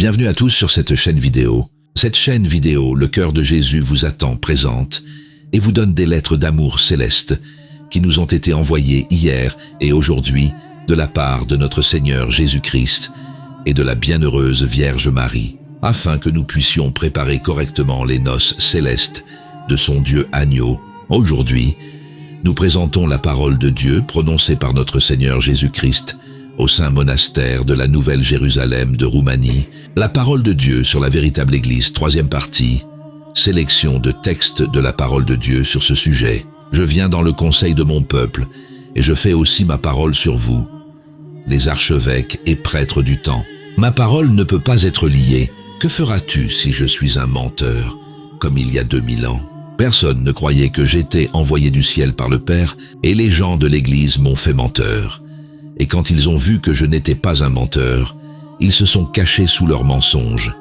Bienvenue à tous sur cette chaîne vidéo. Cette chaîne vidéo, le cœur de Jésus vous attend présente et vous donne des lettres d'amour céleste qui nous ont été envoyées hier et aujourd'hui de la part de notre Seigneur Jésus-Christ et de la bienheureuse Vierge Marie, afin que nous puissions préparer correctement les noces célestes de son Dieu agneau. Aujourd'hui, nous présentons la parole de Dieu prononcée par notre Seigneur Jésus-Christ au saint monastère de la Nouvelle Jérusalem de Roumanie, la parole de Dieu sur la véritable Église, troisième partie, sélection de textes de la parole de Dieu sur ce sujet. Je viens dans le conseil de mon peuple, et je fais aussi ma parole sur vous, les archevêques et prêtres du temps. Ma parole ne peut pas être liée. Que feras-tu si je suis un menteur, comme il y a 2000 ans? Personne ne croyait que j'étais envoyé du ciel par le Père, et les gens de l'Église m'ont fait menteur. Et quand ils ont vu que je n'étais pas un menteur, ils se sont cachés sous leurs mensonges.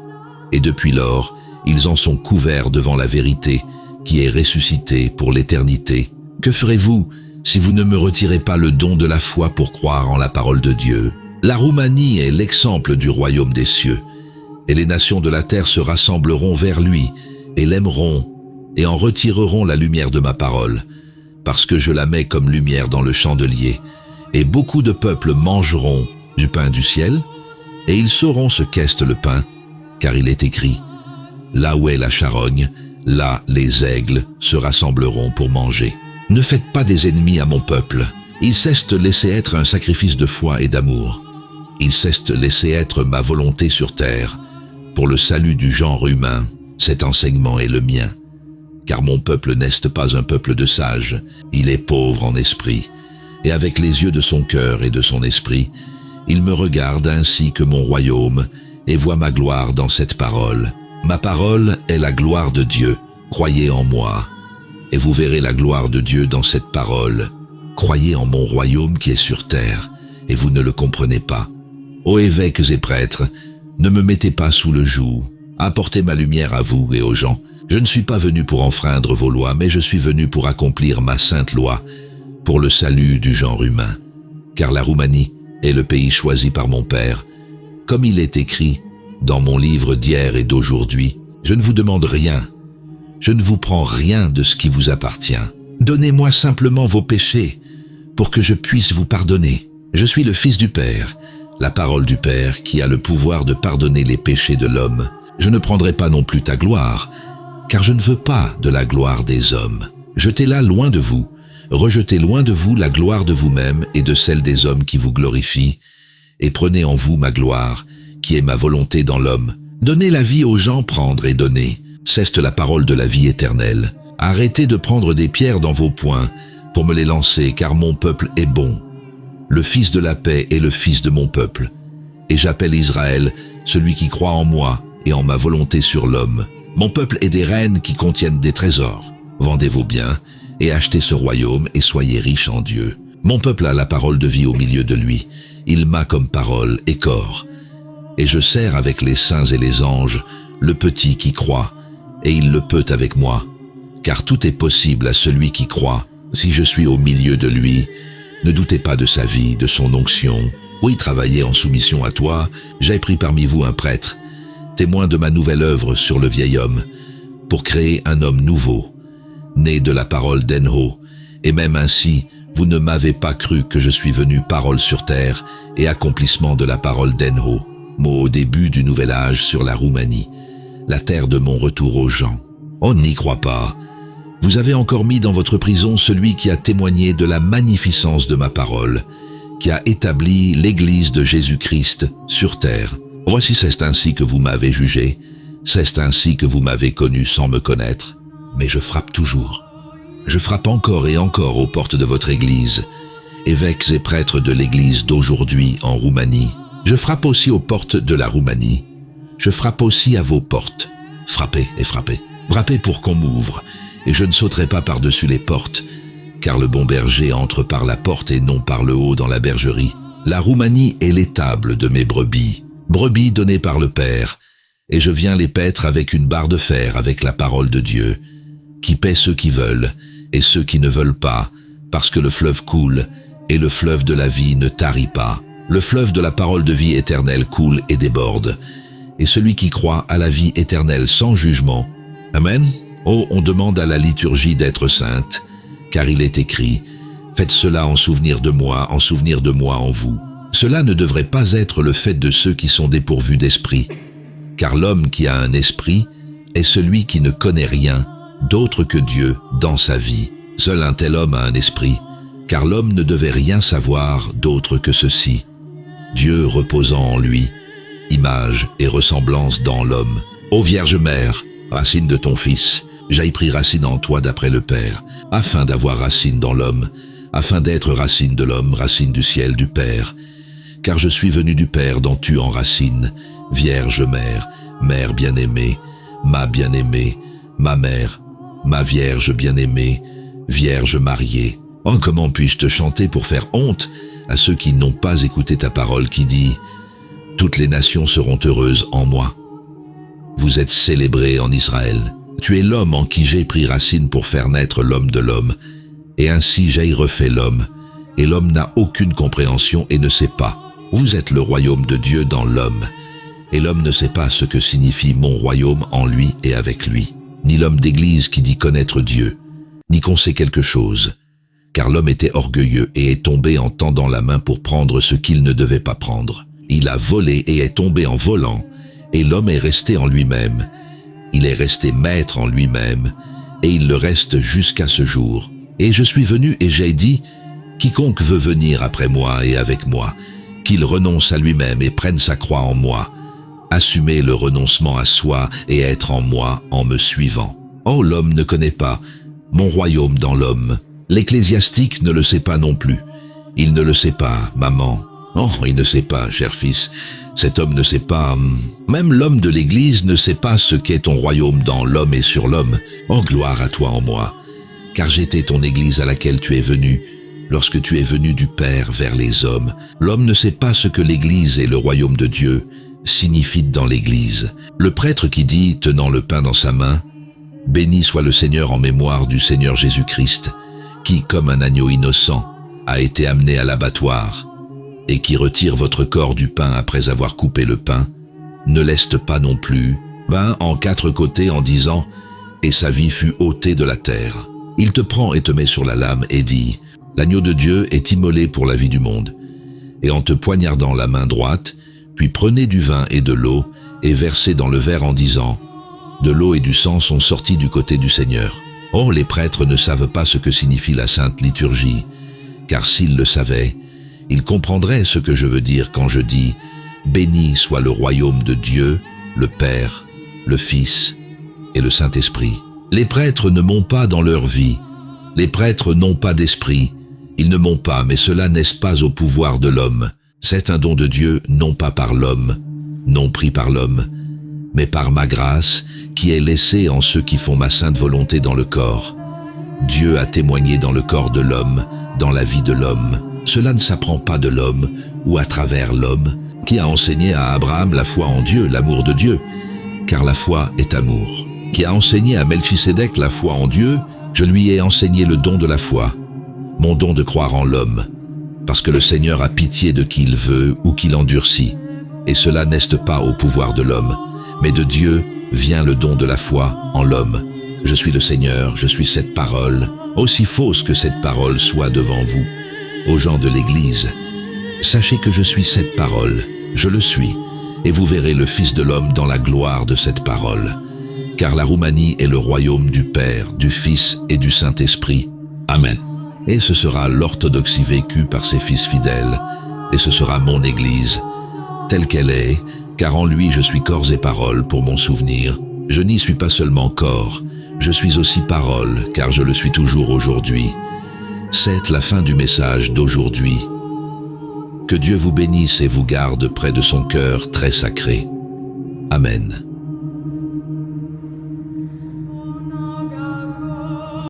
Et depuis lors, ils en sont couverts devant la vérité, qui est ressuscitée pour l'éternité. Que ferez-vous si vous ne me retirez pas le don de la foi pour croire en la parole de Dieu? La Roumanie est l'exemple du royaume des cieux, et les nations de la terre se rassembleront vers lui, et l'aimeront, et en retireront la lumière de ma parole, parce que je la mets comme lumière dans le chandelier, et beaucoup de peuples mangeront du pain du ciel, et ils sauront ce qu'est le pain, car il est écrit, là où est la charogne, là les aigles se rassembleront pour manger. Ne faites pas des ennemis à mon peuple. Ils cessent de laisser être un sacrifice de foi et d'amour. Ils cessent de laisser être ma volonté sur terre, pour le salut du genre humain. Cet enseignement est le mien. Car mon peuple n'est pas un peuple de sages, il est pauvre en esprit. Et avec les yeux de son cœur et de son esprit, il me regarde ainsi que mon royaume, et voit ma gloire dans cette parole. Ma parole est la gloire de Dieu. Croyez en moi, et vous verrez la gloire de Dieu dans cette parole. Croyez en mon royaume qui est sur terre, et vous ne le comprenez pas. Ô évêques et prêtres, ne me mettez pas sous le joug. Apportez ma lumière à vous et aux gens. Je ne suis pas venu pour enfreindre vos lois, mais je suis venu pour accomplir ma sainte loi, pour le salut du genre humain. Car la Roumanie est le pays choisi par mon Père. Comme il est écrit dans mon livre d'hier et d'aujourd'hui, je ne vous demande rien. Je ne vous prends rien de ce qui vous appartient. Donnez-moi simplement vos péchés, pour que je puisse vous pardonner. Je suis le Fils du Père, la parole du Père qui a le pouvoir de pardonner les péchés de l'homme. Je ne prendrai pas non plus ta gloire, car je ne veux pas de la gloire des hommes. Jetez-la loin de vous. Rejetez loin de vous la gloire de vous-même et de celle des hommes qui vous glorifient, et prenez en vous ma gloire, qui est ma volonté dans l'homme. Donnez la vie aux gens, prendre et donner. C'est la parole de la vie éternelle. Arrêtez de prendre des pierres dans vos poings pour me les lancer, car mon peuple est bon. Le Fils de la paix est le Fils de mon peuple. Et j'appelle Israël, celui qui croit en moi et en ma volonté sur l'homme. Mon peuple est des reines qui contiennent des trésors. Vendez vos biens et achetez ce royaume et soyez riches en Dieu. Mon peuple a la parole de vie au milieu de lui. Il m'a comme parole et corps. Et je sers avec les saints et les anges le petit qui croit, et il le peut avec moi. Car tout est possible à celui qui croit. Si je suis au milieu de lui, ne doutez pas de sa vie, de son onction. Oui, travaillez en soumission à toi. J'ai pris parmi vous un prêtre, témoin de ma nouvelle œuvre sur le vieil homme, pour créer un homme nouveau, né de la parole d'en-haut, et même ainsi, vous ne m'avez pas cru que je suis venu parole sur terre et accomplissement de la parole d'en-haut, mot au début du nouvel âge sur la Roumanie, la terre de mon retour aux gens. On n'y croit pas. Vous avez encore mis dans votre prison celui qui a témoigné de la magnificence de ma parole, qui a établi l'Église de Jésus-Christ sur terre. Voici, c'est ainsi que vous m'avez jugé, c'est ainsi que vous m'avez connu sans me connaître. Mais je frappe toujours. Je frappe encore et encore aux portes de votre Église, évêques et prêtres de l'Église d'aujourd'hui en Roumanie. Je frappe aussi aux portes de la Roumanie. Je frappe aussi à vos portes. Frappez et frappez. Frappez pour qu'on m'ouvre, et je ne sauterai pas par-dessus les portes, car le bon berger entre par la porte et non par le haut dans la bergerie. La Roumanie est l'étable de mes brebis, brebis données par le Père, et je viens les paître avec une barre de fer, avec la parole de Dieu, qui paie ceux qui veulent et ceux qui ne veulent pas, parce que le fleuve coule, et le fleuve de la vie ne tarit pas. Le fleuve de la parole de vie éternelle coule et déborde, et celui qui croit à la vie éternelle sans jugement. Amen. Oh, on demande à la liturgie d'être sainte, car il est écrit « Faites cela en souvenir de moi en vous ». Cela ne devrait pas être le fait de ceux qui sont dépourvus d'esprit, car l'homme qui a un esprit est celui qui ne connaît rien d'autre que Dieu dans sa vie. Seul un tel homme a un esprit, car l'homme ne devait rien savoir d'autre que ceci. Dieu reposant en lui, image et ressemblance dans l'homme. Ô Vierge Mère, racine de ton Fils, j'aille pris racine en toi d'après le Père, afin d'avoir racine dans l'homme, afin d'être racine de l'homme, racine du ciel du Père. Car je suis venu du Père dont tu enracines, Vierge Mère, Mère bien-aimée, ma mère, ma Vierge bien-aimée, Vierge mariée. Oh, comment puis-je te chanter pour faire honte à ceux qui n'ont pas écouté ta parole qui dit « Toutes les nations seront heureuses en moi ». Vous êtes célébrés en Israël. Tu es l'homme en qui j'ai pris racine pour faire naître l'homme de l'homme, et ainsi j'ai refait l'homme, et l'homme n'a aucune compréhension et ne sait pas. Vous êtes le royaume de Dieu dans l'homme, et l'homme ne sait pas ce que signifie mon royaume en lui et avec lui, ni l'homme d'église qui dit connaître Dieu, ni qu'on sait quelque chose, car l'homme était orgueilleux et est tombé en tendant la main pour prendre ce qu'il ne devait pas prendre. Il a volé et est tombé en volant, et l'homme est resté en lui-même. Il est resté maître en lui-même, et il le reste jusqu'à ce jour. Et je suis venu et j'ai dit, quiconque veut venir après moi et avec moi, qu'il renonce à lui-même et prenne sa croix en moi, assumer le renoncement à soi et être en moi en me suivant. Oh, l'homme ne connaît pas mon royaume dans l'homme. L'ecclésiastique ne le sait pas non plus. Il ne le sait pas, maman. Oh, il ne sait pas, cher fils. Cet homme ne sait pas. Même l'homme de l'Église ne sait pas ce qu'est ton royaume dans l'homme et sur l'homme. Oh, gloire à toi en moi. Car j'étais ton Église à laquelle tu es venu, lorsque tu es venu du Père vers les hommes. L'homme ne sait pas ce que l'Église et le royaume de Dieu signifient dans l'Église. Le prêtre qui dit, tenant le pain dans sa main, « Béni soit le Seigneur en mémoire du Seigneur Jésus-Christ, qui, comme un agneau innocent, a été amené à l'abattoir, et qui retire votre corps du pain après avoir coupé le pain, ne laisse pas non plus pain en quatre côtés en disant « Et sa vie fut ôtée de la terre ». Il te prend et te met sur la lame et dit « L'agneau de Dieu est immolé pour la vie du monde ». Et en te poignardant la main droite, puis prenez du vin et de l'eau et versez dans le verre en disant « De l'eau et du sang sont sortis du côté du Seigneur ». Or, les prêtres ne savent pas ce que signifie la sainte liturgie, car s'ils le savaient, ils comprendraient ce que je veux dire quand je dis « Béni soit le royaume de Dieu, le Père, le Fils et le Saint-Esprit ». Les prêtres ne m'ont pas dans leur vie. Les prêtres n'ont pas d'esprit. Ils ne m'ont pas, mais cela n'est pas au pouvoir de l'homme. C'est un don de Dieu, non pas par l'homme, non pris par l'homme, mais par ma grâce, qui est laissée en ceux qui font ma sainte volonté dans le corps. Dieu a témoigné dans le corps de l'homme, dans la vie de l'homme. Cela ne s'apprend pas de l'homme ou à travers l'homme, qui a enseigné à Abraham la foi en Dieu, l'amour de Dieu, car la foi est amour. Qui a enseigné à Melchisédek la foi en Dieu, je lui ai enseigné le don de la foi, mon don de croire en l'homme, parce que le Seigneur a pitié de qui il veut ou qui l'endurcit, et cela n'est pas au pouvoir de l'homme, mais de Dieu vient le don de la foi en l'homme. Je suis le Seigneur, je suis cette parole, aussi fausse que cette parole soit devant vous, aux gens de l'Église. Sachez que je suis cette parole, je le suis, et vous verrez le Fils de l'homme dans la gloire de cette parole. Car la Roumanie est le royaume du Père, du Fils et du Saint-Esprit. Amen. Et ce sera l'orthodoxie vécue par ses fils fidèles, et ce sera mon Église, telle qu'elle est, car en lui je suis corps et parole pour mon souvenir. Je n'y suis pas seulement corps, je suis aussi parole, car je le suis toujours aujourd'hui. C'est la fin du message d'aujourd'hui. Que Dieu vous bénisse et vous garde près de son cœur très sacré. Amen.